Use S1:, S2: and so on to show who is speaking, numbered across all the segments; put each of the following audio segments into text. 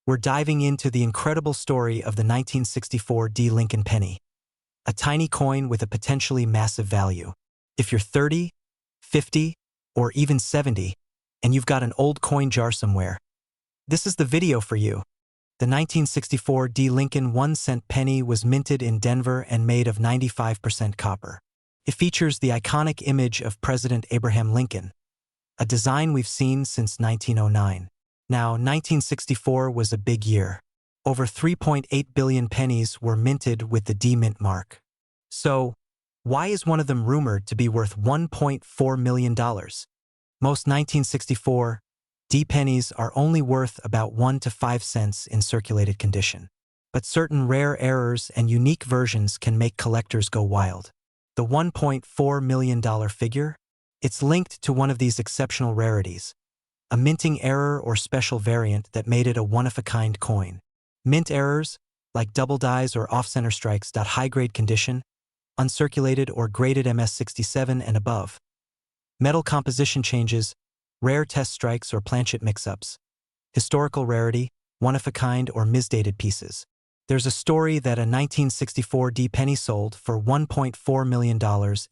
S1: We're diving into the incredible story of the 1964 D. Lincoln penny, a tiny coin with a potentially massive value. If you're 30, 50, or even 70, and you've got an old coin jar somewhere, this is the video for you. The 1964 D. Lincoln 1-cent penny was minted in Denver and made of 95% copper. It features the iconic image of President Abraham Lincoln, a design we've seen since 1909. Now, 1964 was a big year. Over 3.8 billion pennies were minted with the D mint mark. So, why is one of them rumored to be worth $1.4 million? Most 1964 D pennies are only worth about 1 to 5 cents in circulated condition. But certain rare errors and unique versions can make collectors go wild. The $1.4 million figure? It's linked to one of these exceptional rarities, a minting error or special variant that made it a one-of-a-kind coin. Mint errors, like double dies or off-center strikes, high-grade condition, uncirculated or graded MS-67 and above. Metal composition changes, rare test strikes or planchet mix-ups. Historical rarity, one-of-a-kind or misdated pieces. There's a story that a 1964 D penny sold for $1.4 million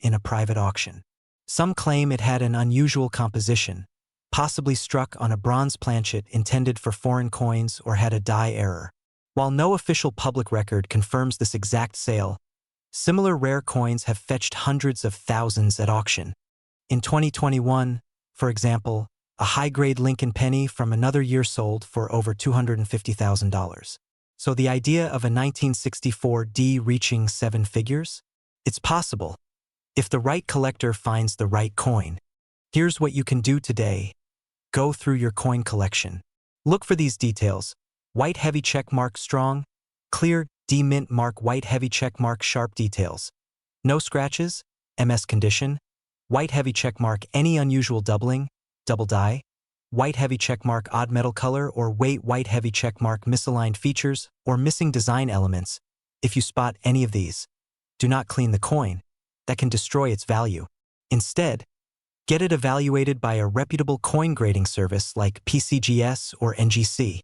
S1: in a private auction. Some claim it had an unusual composition, possibly struck on a bronze planchet intended for foreign coins, or had a die error. While no official public record confirms this exact sale, similar rare coins have fetched hundreds of thousands at auction. In 2021, for example, a high-grade Lincoln penny from another year sold for over $250,000. So the idea of a 1964 D reaching 7 figures? It's possible, if the right collector finds the right coin. Here's what you can do today. Go through your coin collection. Look for these details. White heavy check mark strong, clear D mint mark, white heavy check mark sharp details. No scratches, MS condition. White heavy check mark any unusual doubling, double die. White heavy check mark odd metal color or weight, white heavy check mark misaligned features or missing design elements. If you spot any of these, do not clean the coin. That can destroy its value. Instead, get it evaluated by a reputable coin grading service like PCGS or NGC.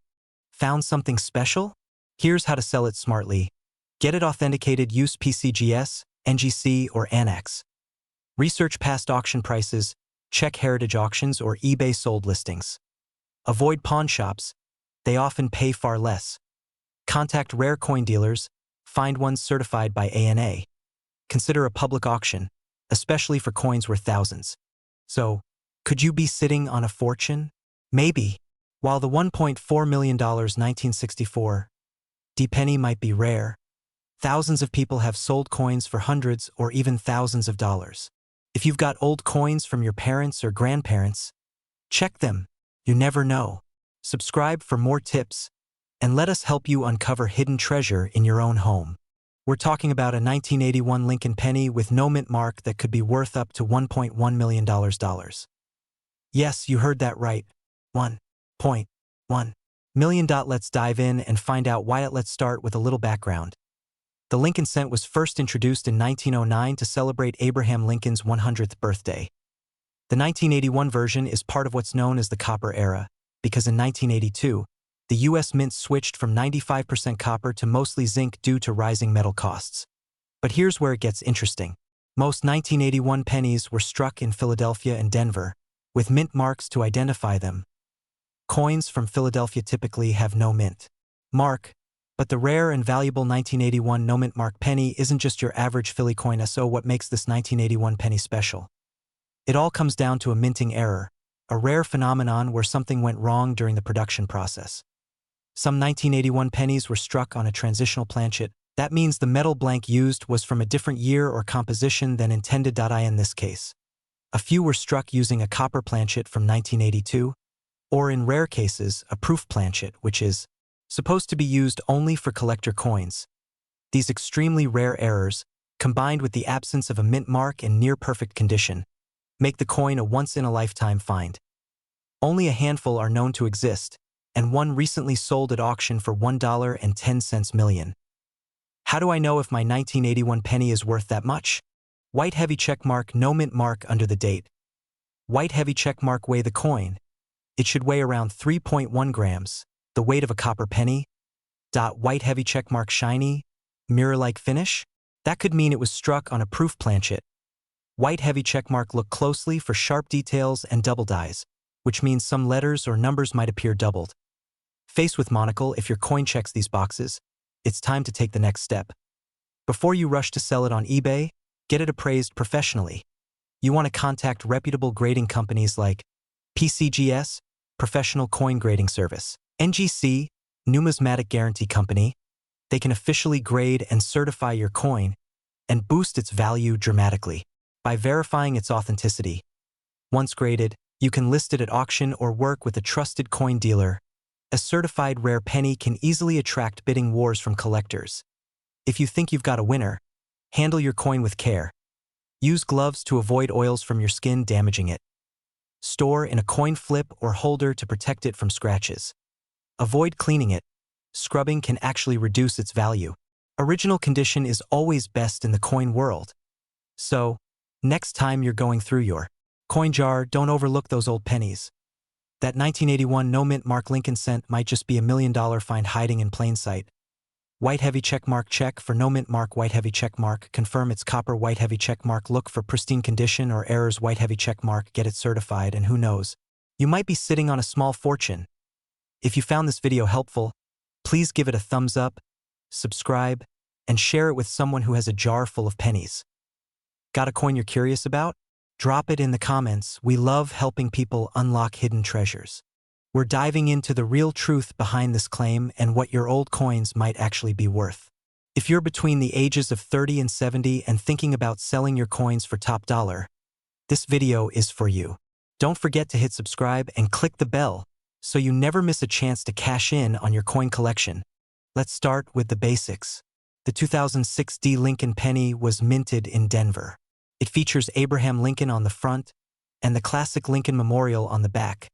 S1: Found something special? Here's how to sell it smartly. Get it authenticated. Use PCGS, NGC, or Annex. Research past auction prices. Check heritage auctions or eBay sold listings. Avoid pawn shops. They often pay far less. Contact rare coin dealers. Find ones certified by ANA. Consider a public auction, especially for coins worth thousands. So, could you be sitting on a fortune? Maybe. While the $1.4 million 1964 D penny might be rare, thousands of people have sold coins for hundreds or even thousands of dollars. If you've got old coins from your parents or grandparents, check them. You never know. Subscribe for more tips, and let us help you uncover hidden treasure in your own home. We're talking about a 1981 Lincoln penny with no mint mark that could be worth up to $1.1 million. Yes, you heard that right. $1.1 million. Let's dive in and find out why. Let's start with a little background. The Lincoln cent was first introduced in 1909 to celebrate Abraham Lincoln's 100th birthday. The 1981 version is part of what's known as the copper era, because in 1982, the U.S. Mint switched from 95% copper to mostly zinc due to rising metal costs. But here's where it gets interesting. Most 1981 pennies were struck in Philadelphia and Denver, with mint marks to identify them. Coins from Philadelphia typically have no mint mark, but the rare and valuable 1981 no mint mark penny isn't just your average Philly coin. So what makes this 1981 penny special? It all comes down to a minting error, a rare phenomenon where something went wrong during the production process. Some 1981 pennies were struck on a transitional planchet. That means the metal blank used was from a different year or composition than intended. In this case, a few were struck using a copper planchet from 1982, or in rare cases, a proof planchet, which is supposed to be used only for collector coins. These extremely rare errors, combined with the absence of a mint mark in near-perfect condition, make the coin a once-in-a-lifetime find. Only a handful are known to exist, and one recently sold at auction for $1.10 million. How do I know if my 1981 penny is worth that much? White heavy check mark, no mint mark under the date. White heavy check mark, weigh the coin. It should weigh around 3.1 grams. The weight of a copper penny? White heavy checkmark shiny, mirror-like finish? That could mean it was struck on a proof planchet. White heavy checkmark, look closely for sharp details and double dies, which means some letters or numbers might appear doubled. Face with monocle, if your coin checks these boxes, it's time to take the next step. Before you rush to sell it on eBay, get it appraised professionally. You want to contact reputable grading companies like PCGS, Professional Coin Grading Service, NGC, Numismatic Guarantee Company. They can officially grade and certify your coin and boost its value dramatically by verifying its authenticity. Once graded, you can list it at auction or work with a trusted coin dealer. A certified rare penny can easily attract bidding wars from collectors. If you think you've got a winner, handle your coin with care. Use gloves to avoid oils from your skin damaging it. Store in a coin flip or holder to protect it from scratches. Avoid cleaning it. Scrubbing can actually reduce its value. Original condition is always best in the coin world. So, next time you're going through your coin jar, don't overlook those old pennies. That 1981 no-mint mark Lincoln cent might just be $1 million find hiding in plain sight. White heavy checkmark, check for no-mint mark. White heavy checkmark, confirm it's copper. White heavy checkmark, look for pristine condition or errors. White heavy checkmark, get it certified, and who knows, you might be sitting on a small fortune. If you found this video helpful, please give it a thumbs up, subscribe, and share it with someone who has a jar full of pennies. Got a coin you're curious about? Drop it in the comments. We love helping people unlock hidden treasures. We're diving into the real truth behind this claim and what your old coins might actually be worth. If you're between the ages of 30 and 70 and thinking about selling your coins for top dollar, this video is for you. Don't forget to hit subscribe and click the bell so you never miss a chance to cash in on your coin collection. Let's start with the basics. The 2006 D Lincoln penny was minted in Denver. It features Abraham Lincoln on the front and the classic Lincoln Memorial on the back,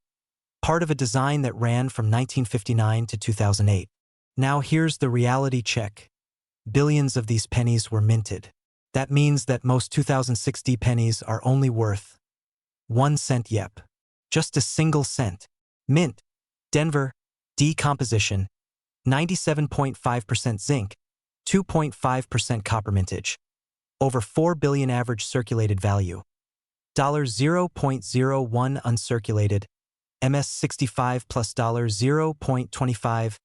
S1: part of a design that ran from 1959 to 2008. Now here's the reality check. Billions of these pennies were minted. That means that most 2006 D pennies are only worth 1 cent. Yep, just a single cent. Mint, Denver, D composition, 97.5% zinc, 2.5% copper mintage. Over 4 billion average circulated value. $0.01 uncirculated. MS65 plus $0.25.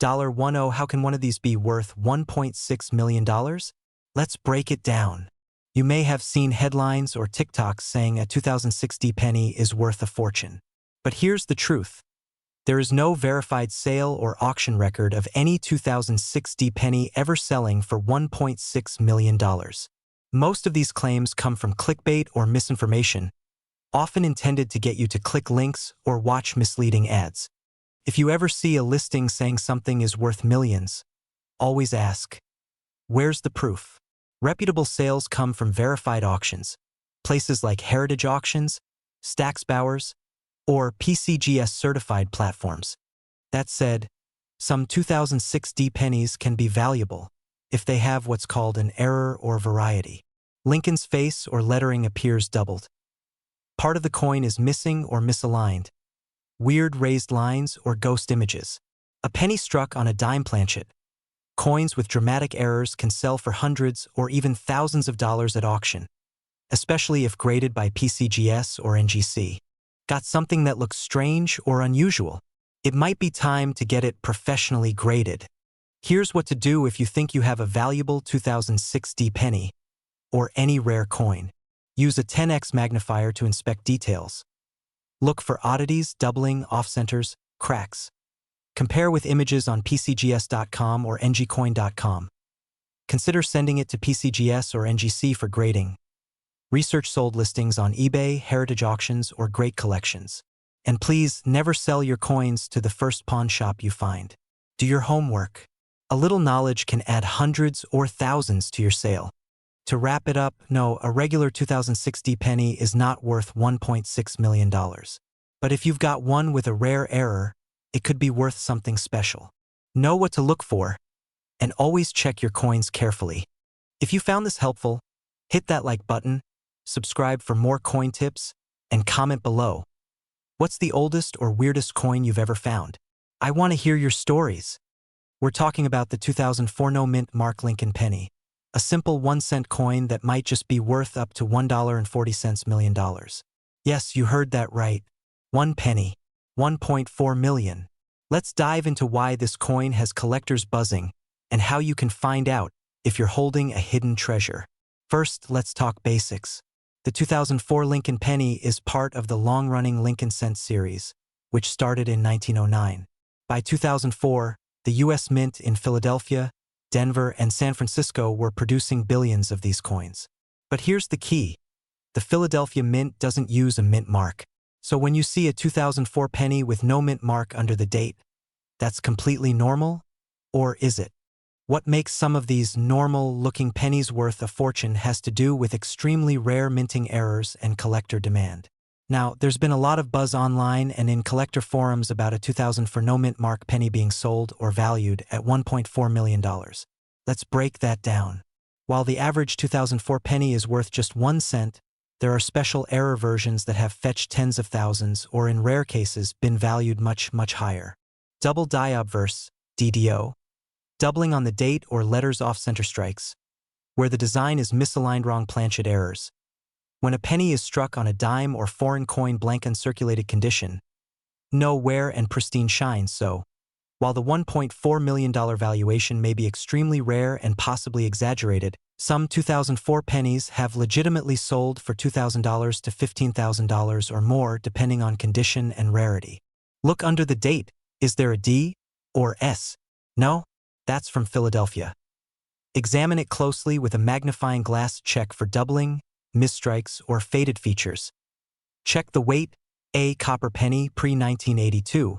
S1: $10. How can one of these be worth $1.6 million? Let's break it down. You may have seen headlines or TikToks saying a 2006 D penny is worth a fortune. But here's the truth. There is no verified sale or auction record of any 2006 D penny ever selling for $1.6 million. Most of these claims come from clickbait or misinformation, often intended to get you to click links or watch misleading ads. If you ever see a listing saying something is worth millions, always ask, where's the proof? Reputable sales come from verified auctions, places like Heritage Auctions, Stacksbowers, or PCGS certified platforms. That said, some 2006 D pennies can be valuable if they have what's called an error or variety. Lincoln's face or lettering appears doubled. Part of the coin is missing or misaligned. Weird raised lines or ghost images. A penny struck on a dime planchet. Coins with dramatic errors can sell for hundreds or even thousands of dollars at auction, especially if graded by PCGS or NGC. Got something that looks strange or unusual? It might be time to get it professionally graded. Here's what to do if you think you have a valuable 2006 D penny or any rare coin. Use a 10x magnifier to inspect details. Look for oddities, doubling, off-centers, cracks. Compare with images on PCGS.com or ngcoin.com. Consider sending it to PCGS or NGC for grading. Research sold listings on eBay, Heritage Auctions, or Great Collections. And please never sell your coins to the first pawn shop you find. Do your homework. A little knowledge can add hundreds or thousands to your sale. To wrap it up, no, a regular 2006 D penny is not worth $1.6 million. But if you've got one with a rare error, it could be worth something special. Know what to look for, and always check your coins carefully. If you found this helpful, hit that like button, subscribe for more coin tips, and comment below. What's the oldest or weirdest coin you've ever found? I want to hear your stories. We're talking about the 2004 no-mint Mark Lincoln penny, a simple 1-cent coin that might just be worth up to $1.40 million. Yes, you heard that right. 1 penny. 1.4 million. Let's dive into why this coin has collectors buzzing and how you can find out if you're holding a hidden treasure. First, let's talk basics. The 2004 Lincoln penny is part of the long-running Lincoln cent series, which started in 1909. By 2004, the U.S. Mint in Philadelphia, Denver, and San Francisco were producing billions of these coins. But here's the key. The Philadelphia Mint doesn't use a mint mark. So when you see a 2004 penny with no mint mark under the date, that's completely normal? Or is it? What makes some of these normal-looking pennies worth a fortune has to do with extremely rare minting errors and collector demand. Now, there's been a lot of buzz online and in collector forums about a 2004 no mint mark penny being sold or valued at $1.4 million. Let's break that down. While the average 2004 penny is worth just 1 cent, there are special error versions that have fetched tens of thousands or, in rare cases, been valued much, much higher. Double die obverse, DDO, doubling on the date or letters off-center strikes, where the design is misaligned, wrong planchet errors. When a penny is struck on a dime or foreign coin blank uncirculated condition, no wear and pristine shine. So, while the $1.4 million valuation may be extremely rare and possibly exaggerated, some 2004 pennies have legitimately sold for $2,000 to $15,000 or more depending on condition and rarity. Look under the date. Is there a D or S? No? That's from Philadelphia. Examine it closely with a magnifying glass. Check for doubling, misstrikes, or faded features. Check the weight. A copper penny pre-1982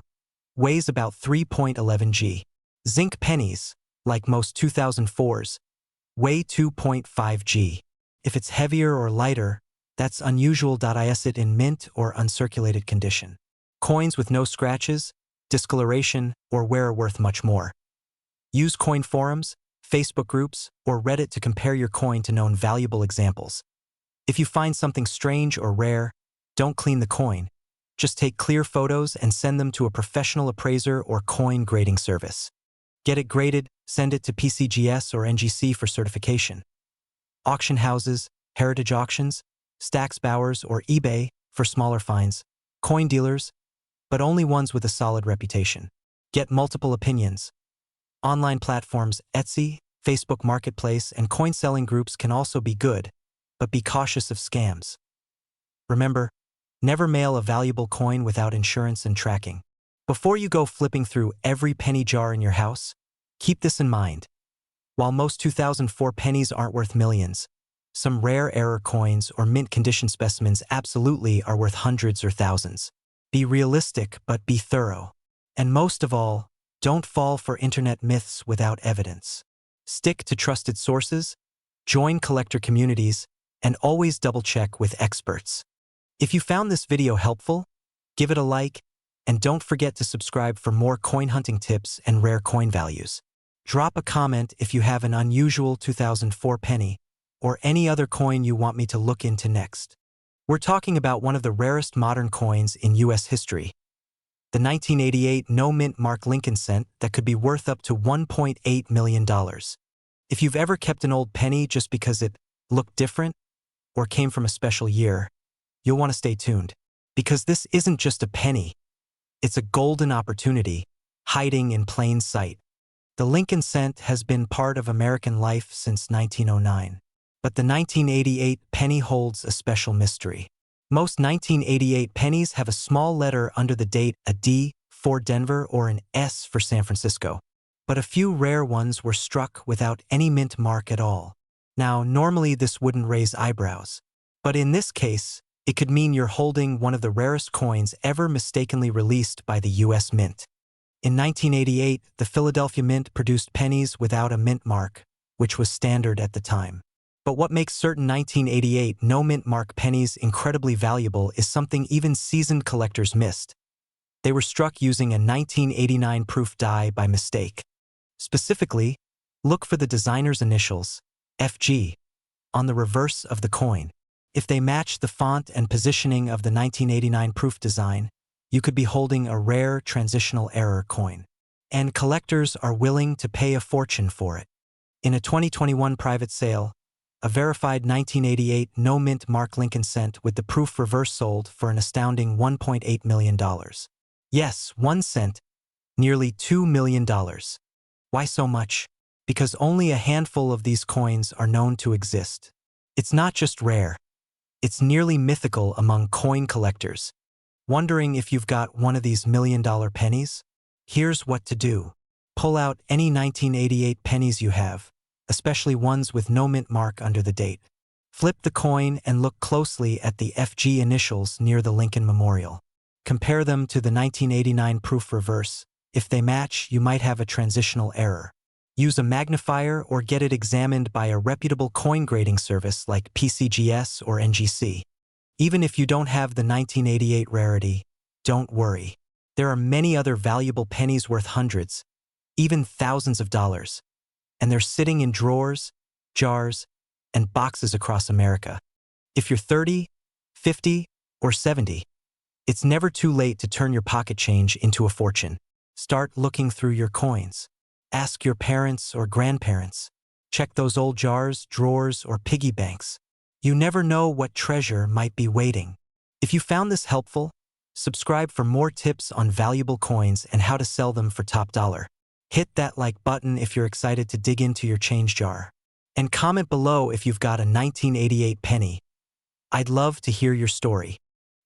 S1: weighs about 3.11 g. Zinc pennies, like most 2004s, weigh 2.5 g. If it's heavier or lighter, that's unusual. Is it in mint or uncirculated condition? Coins with no scratches, discoloration, or wear are worth much more. Use coin forums, Facebook groups, or Reddit to compare your coin to known valuable examples. If you find something strange or rare, don't clean the coin. Just take clear photos and send them to a professional appraiser or coin grading service. Get it graded, send it to PCGS or NGC for certification. Auction houses, heritage auctions, Stax Bowers, or eBay for smaller finds. Coin dealers, but only ones with a solid reputation. Get multiple opinions. Online platforms, Etsy, Facebook Marketplace, and coin selling groups can also be good, but be cautious of scams. Remember, never mail a valuable coin without insurance and tracking. Before you go flipping through every penny jar in your house, keep this in mind. While most 2004 pennies aren't worth millions, some rare error coins or mint condition specimens absolutely are worth hundreds or thousands. Be realistic, but be thorough. And most of all, don't fall for internet myths without evidence. Stick to trusted sources, join collector communities, and always double-check with experts. If you found this video helpful, give it a like, and don't forget to subscribe for more coin hunting tips and rare coin values. Drop a comment if you have an unusual 2004 penny or any other coin you want me to look into next. We're talking about one of the rarest modern coins in U.S. history, the 1988 no-mint Mark Lincoln cent that could be worth up to $1.8 million. If you've ever kept an old penny just because it looked different or came from a special year, you'll want to stay tuned, because this isn't just a penny. It's a golden opportunity, hiding in plain sight. The Lincoln cent has been part of American life since 1909, but the 1988 penny holds a special mystery. Most 1988 pennies have a small letter under the date, a D for Denver or an S for San Francisco, but a few rare ones were struck without any mint mark at all. Now, normally this wouldn't raise eyebrows, but in this case, it could mean you're holding one of the rarest coins ever mistakenly released by the U.S. Mint. In 1988, the Philadelphia Mint produced pennies without a mint mark, which was standard at the time. But what makes certain 1988 no-mint mark pennies incredibly valuable is something even seasoned collectors missed. They were struck using a 1989 proof die by mistake. Specifically, look for the designer's initials, FG, on the reverse of the coin. If they match the font and positioning of the 1989 proof design, you could be holding a rare transitional error coin. And collectors are willing to pay a fortune for it. In a 2021 private sale, a verified 1988 no-mint Mark Lincoln cent with the proof reverse sold for an astounding $1.8 million. Yes, 1 cent, nearly $2 million. Why so much? Because only a handful of these coins are known to exist. It's not just rare, it's nearly mythical among coin collectors. Wondering if you've got one of these million-dollar pennies? Here's what to do. Pull out any 1988 pennies you have, especially ones with no mint mark under the date. Flip the coin and look closely at the FG initials near the Lincoln Memorial. Compare them to the 1989 proof reverse. If they match, you might have a transitional error. Use a magnifier or get it examined by a reputable coin grading service like PCGS or NGC. Even if you don't have the 1988 rarity, don't worry. There are many other valuable pennies worth hundreds, even thousands of dollars, and they're sitting in drawers, jars, and boxes across America. If you're 30, 50, or 70, it's never too late to turn your pocket change into a fortune. Start looking through your coins. Ask your parents or grandparents. Check those old jars, drawers, or piggy banks. You never know what treasure might be waiting. If you found this helpful, subscribe for more tips on valuable coins and how to sell them for top dollar. Hit that like button if you're excited to dig into your change jar. And comment below if you've got a 1988 penny. I'd love to hear your story.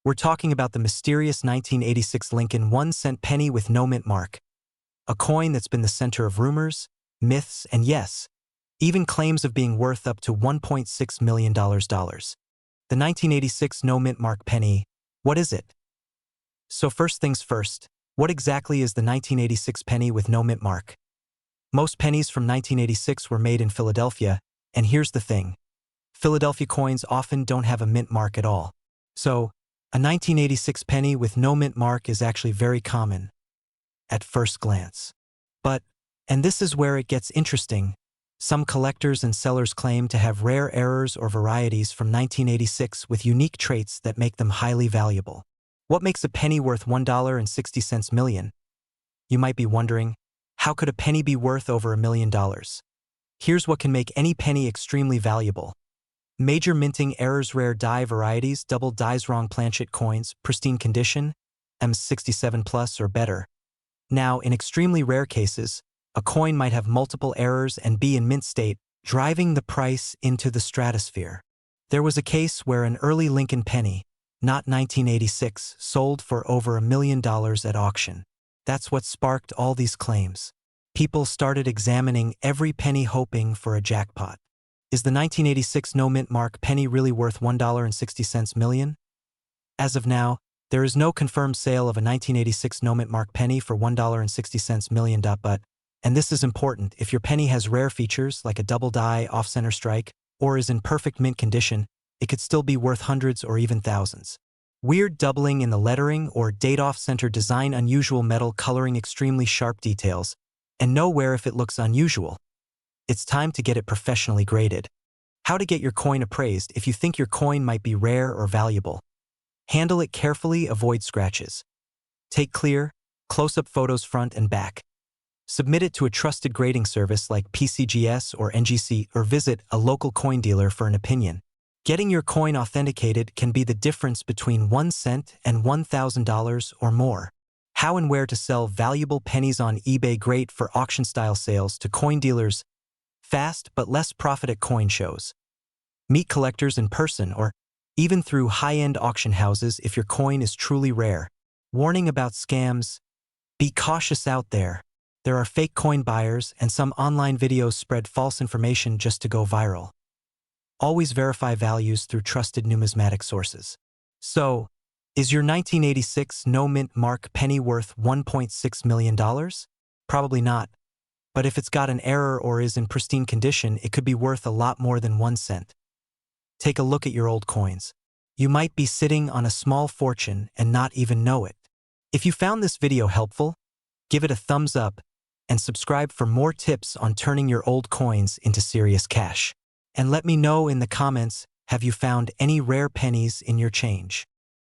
S1: We're talking about the mysterious 1986 Lincoln 1-cent penny with no mint mark. A coin that's been the center of rumors, myths, and yes, even claims of being worth up to $1.6 million. The 1986 no mint mark penny, what is it? So first things first, what exactly is the 1986 penny with no mint mark? Most pennies from 1986 were made in Philadelphia, and here's the thing. Philadelphia coins often don't have a mint mark at all. So, a 1986 penny with no mint mark is actually very common at first glance. But, and this is where it gets interesting, some collectors and sellers claim to have rare errors or varieties from 1986 with unique traits that make them highly valuable. What makes a penny worth $1.60 million? You might be wondering, how could a penny be worth over $1 million? Here's what can make any penny extremely valuable. Major minting errors, rare die varieties, double dies wrong planchet coins, pristine condition, M67 plus or better. Now, in extremely rare cases, a coin might have multiple errors and be in mint state, driving the price into the stratosphere. There was a case where an early Lincoln penny, not 1986, sold for over $1 million at auction. That's what sparked all these claims. People started examining every penny hoping for a jackpot. Is the 1986 no mint mark penny really worth $1.60 million? As of now, there is no confirmed sale of a 1986 no mint mark penny for $1.60 million. But, and this is important, if your penny has rare features like a double die off-center strike or is in perfect mint condition, it could still be worth hundreds or even thousands. Weird doubling in the lettering or date off-center design, unusual metal coloring, extremely sharp details, and nowhere if it looks unusual. It's time to get it professionally graded. How to get your coin appraised if you think your coin might be rare or valuable. Handle it carefully, avoid scratches. Take clear, close-up photos front and back. Submit it to a trusted grading service like PCGS or NGC or visit a local coin dealer for an opinion. Getting your coin authenticated can be the difference between 1 cent and $1,000 or more. How and where to sell valuable pennies on eBay, great for auction-style sales to coin dealers. Fast but less profit at coin shows. Meet collectors in person or even through high-end auction houses if your coin is truly rare. Warning about scams. Be cautious out there. There are fake coin buyers and some online videos spread false information just to go viral. Always verify values through trusted numismatic sources. So, is your 1986 no mint mark penny worth $1.6 million? Probably not. But if it's got an error or is in pristine condition, it could be worth a lot more than 1 cent. Take a look at your old coins. You might be sitting on a small fortune and not even know it. If you found this video helpful, give it a thumbs up and subscribe for more tips on turning your old coins into serious cash. And let me know in the comments, have you found any rare pennies in your change?